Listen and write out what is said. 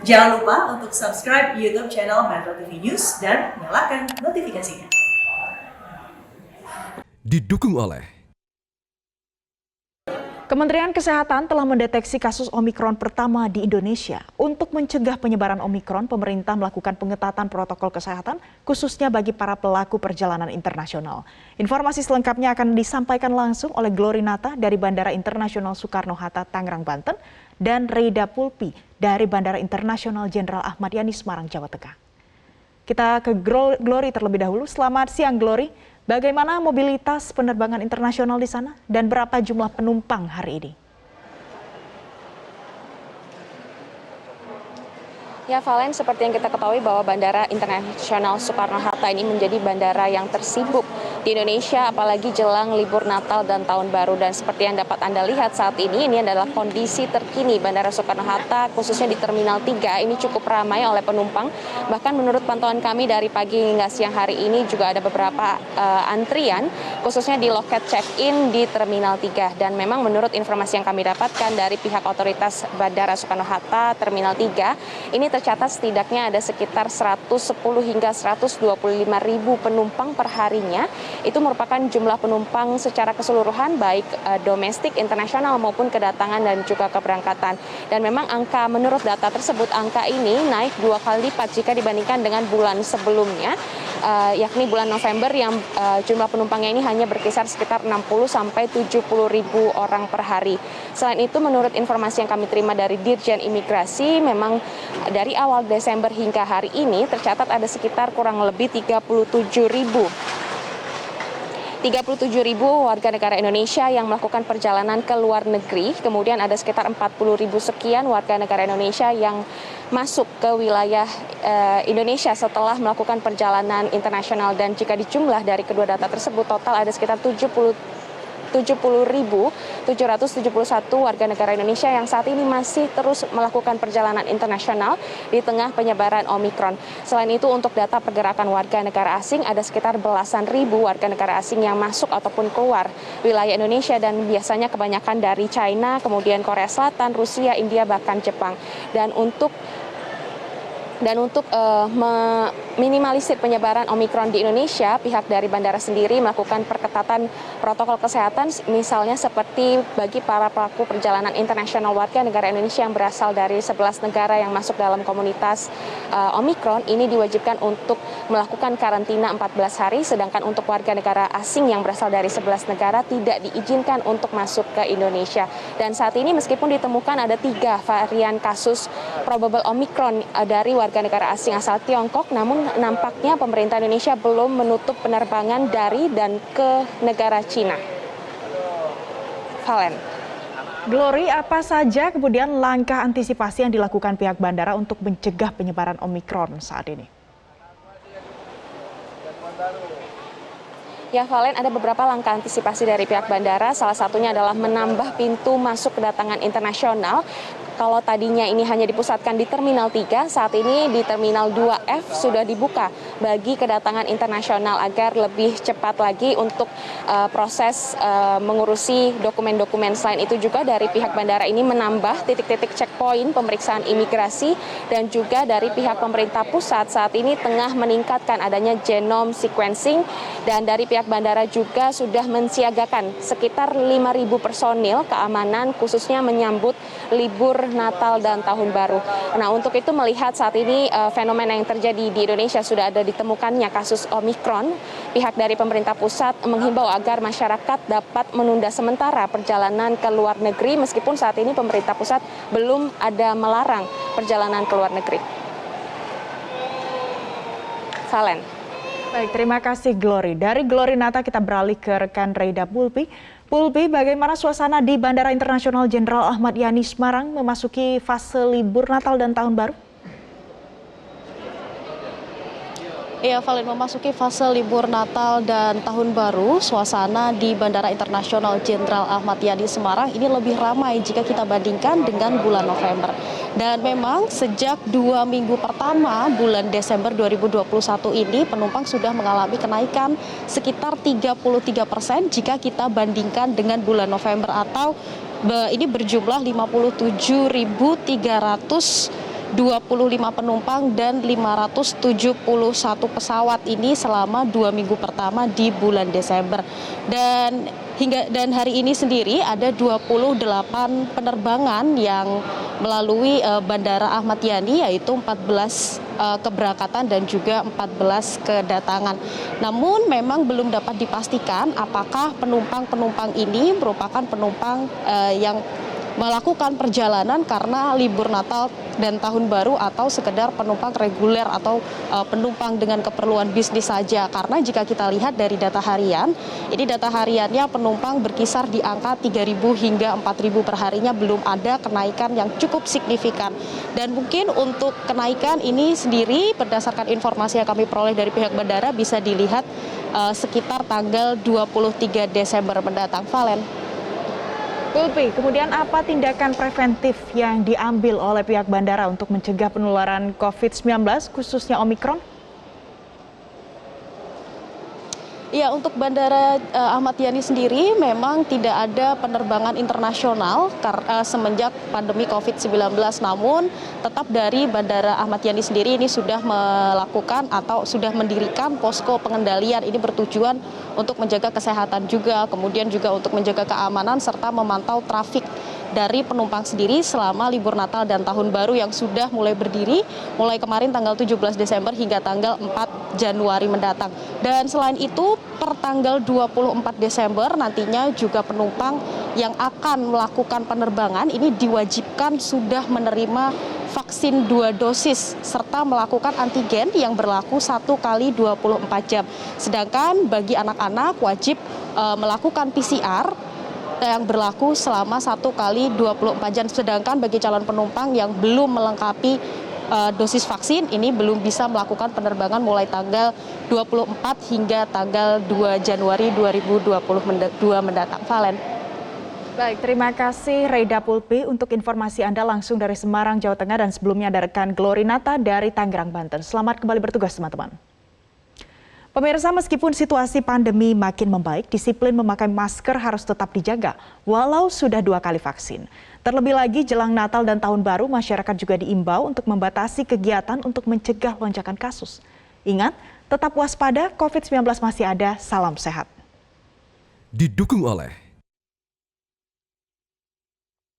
Jangan lupa untuk subscribe YouTube channel Metro TV News dan nyalakan notifikasinya. Didukung oleh Kementerian Kesehatan telah mendeteksi kasus Omikron pertama di Indonesia. Untuk mencegah penyebaran Omikron, pemerintah melakukan pengetatan protokol kesehatan khususnya bagi para pelaku perjalanan internasional. Informasi selengkapnya akan disampaikan langsung oleh Glory Nata dari Bandara Internasional Soekarno-Hatta, Tangerang, Banten, dan Reida Pulpi dari Bandara Internasional Jenderal Ahmad Yani, Semarang, Jawa Tengah. Kita ke Glory terlebih dahulu. Selamat siang, Glory. Bagaimana mobilitas penerbangan internasional di sana dan berapa jumlah penumpang hari ini? Ya, Valen, seperti yang kita ketahui bahwa Bandara Internasional Soekarno-Hatta ini menjadi bandara yang tersibuk di Indonesia, apalagi jelang libur Natal dan Tahun Baru. Dan seperti yang dapat Anda lihat saat ini adalah kondisi terkini Bandara Soekarno-Hatta, khususnya di Terminal 3. Ini cukup ramai oleh penumpang. Bahkan menurut pantauan kami dari pagi hingga siang hari ini juga ada beberapa antrian, khususnya di loket check-in di Terminal 3. Dan memang menurut informasi yang kami dapatkan dari pihak otoritas Bandara Soekarno-Hatta Terminal 3, ini tercatat setidaknya ada sekitar 110 hingga 125 ribu penumpang per harinya. Itu merupakan jumlah penumpang secara keseluruhan, baik domestik, internasional maupun kedatangan dan juga keberangkatan. Dan memang menurut data tersebut, angka ini naik 2 kali lipat jika dibandingkan dengan bulan sebelumnya, yakni bulan November yang jumlah penumpangnya ini hanya berkisar sekitar 60 sampai 70 ribu orang per hari. Selain itu, menurut informasi yang kami terima dari Dirjen Imigrasi, memang dari awal Desember hingga hari ini tercatat ada sekitar kurang lebih 37 ribu warga negara Indonesia yang melakukan perjalanan ke luar negeri. Kemudian ada sekitar 40 ribu sekian warga negara Indonesia yang masuk ke wilayah Indonesia setelah melakukan perjalanan internasional. Dan jika dijumlah dari kedua data tersebut, total ada sekitar 70.771 warga negara Indonesia yang saat ini masih terus melakukan perjalanan internasional di tengah penyebaran Omikron. Selain itu, untuk data pergerakan warga negara asing, ada sekitar belasan ribu warga negara asing yang masuk ataupun keluar wilayah Indonesia, dan biasanya kebanyakan dari China, kemudian Korea Selatan, Rusia, India, bahkan Jepang. Dan untuk meminimalisir penyebaran Omikron di Indonesia, pihak dari bandara sendiri melakukan perketatan protokol kesehatan, misalnya seperti bagi para pelaku perjalanan internasional warga negara Indonesia yang berasal dari 11 negara yang masuk dalam komunitas Omikron, ini diwajibkan untuk melakukan karantina 14 hari, sedangkan untuk warga negara asing yang berasal dari 11 negara tidak diizinkan untuk masuk ke Indonesia. Dan saat ini meskipun ditemukan ada 3 varian kasus probable Omikron dari warga negara asing asal Tiongkok, namun nampaknya pemerintah Indonesia belum menutup penerbangan dari dan ke negara Cina. Valen. Glory, apa saja kemudian langkah antisipasi yang dilakukan pihak bandara untuk mencegah penyebaran Omikron saat ini? Ya, Valen, ada beberapa langkah antisipasi dari pihak bandara. Salah satunya adalah menambah pintu masuk kedatangan internasional. Kalau tadinya ini hanya dipusatkan di Terminal 3, saat ini di Terminal 2F sudah dibuka bagi kedatangan internasional agar lebih cepat lagi untuk proses mengurusi dokumen-dokumen. Selain itu juga dari pihak bandara ini menambah titik-titik checkpoint pemeriksaan imigrasi, dan juga dari pihak pemerintah pusat saat ini tengah meningkatkan adanya genome sequencing, dan dari pihak bandara juga sudah mensiagakan sekitar 5.000 personil keamanan khususnya menyambut libur Natal dan Tahun Baru. Nah, untuk itu melihat saat ini fenomena yang terjadi di Indonesia sudah ada ditemukannya kasus Omikron, pihak dari pemerintah pusat menghimbau agar masyarakat dapat menunda sementara perjalanan ke luar negeri, meskipun saat ini pemerintah pusat belum ada melarang perjalanan ke luar negeri. Valen. Baik, terima kasih Glory. Dari Glory Nata kita beralih ke rekan Reida Pulpi. Pulpi, bagaimana suasana di Bandara Internasional Jenderal Ahmad Yani, Semarang memasuki fase libur Natal dan Tahun Baru? Ya, Valen, memasuki fase libur Natal dan Tahun Baru, suasana di Bandara Internasional Jenderal Ahmad Yani Semarang ini lebih ramai jika kita bandingkan dengan bulan November. Dan memang sejak 2 minggu pertama bulan Desember 2021 ini penumpang sudah mengalami kenaikan sekitar 33% jika kita bandingkan dengan bulan November, atau ini berjumlah 57.300 25 penumpang dan 571 pesawat ini selama 2 minggu pertama di bulan Desember. Dan hari ini sendiri ada 28 penerbangan yang melalui Bandara Ahmad Yani, yaitu 14 keberangkatan dan juga 14 kedatangan. Namun memang belum dapat dipastikan apakah penumpang-penumpang ini merupakan penumpang yang melakukan perjalanan karena libur Natal dan Tahun Baru atau sekedar penumpang reguler atau penumpang dengan keperluan bisnis saja. Karena jika kita lihat dari data harian, ini data hariannya penumpang berkisar di angka 3.000 hingga 4.000 per harinya, belum ada kenaikan yang cukup signifikan. Dan mungkin untuk kenaikan ini sendiri berdasarkan informasi yang kami peroleh dari pihak bandara bisa dilihat sekitar tanggal 23 Desember mendatang. Valen. Kulpi, kemudian apa tindakan preventif yang diambil oleh pihak bandara untuk mencegah penularan COVID-19 khususnya Omikron? Ya, untuk Bandara Ahmad Yani sendiri memang tidak ada penerbangan internasional semenjak pandemi COVID-19. Namun tetap dari Bandara Ahmad Yani sendiri ini sudah melakukan atau sudah mendirikan posko pengendalian. Ini bertujuan untuk menjaga kesehatan juga, kemudian juga untuk menjaga keamanan serta memantau trafik dari penumpang sendiri selama libur Natal dan Tahun Baru yang sudah mulai berdiri mulai kemarin tanggal 17 Desember hingga tanggal 4 Januari mendatang. Dan selain itu per tanggal 24 Desember nantinya juga penumpang yang akan melakukan penerbangan ini diwajibkan sudah menerima vaksin 2 dosis serta melakukan antigen yang berlaku 1 kali 24 jam. Sedangkan bagi anak-anak wajib melakukan PCR yang berlaku selama 1 kali 24 jam. Sedangkan bagi calon penumpang yang belum melengkapi dosis vaksin ini belum bisa melakukan penerbangan mulai tanggal 24 hingga tanggal 2 Januari 2022 mendatang. Valen. Baik, terima kasih Reida Pulpi untuk informasi Anda langsung dari Semarang, Jawa Tengah, dan sebelumnya ada rekan Glorinata dari Tangerang, Banten. Selamat kembali bertugas, teman-teman. Pemirsa, meskipun situasi pandemi makin membaik, disiplin memakai masker harus tetap dijaga, walau sudah 2 kali vaksin. Terlebih lagi jelang Natal dan Tahun Baru, masyarakat juga diimbau untuk membatasi kegiatan untuk mencegah lonjakan kasus. Ingat, tetap waspada, COVID-19 masih ada, salam sehat. Didukung oleh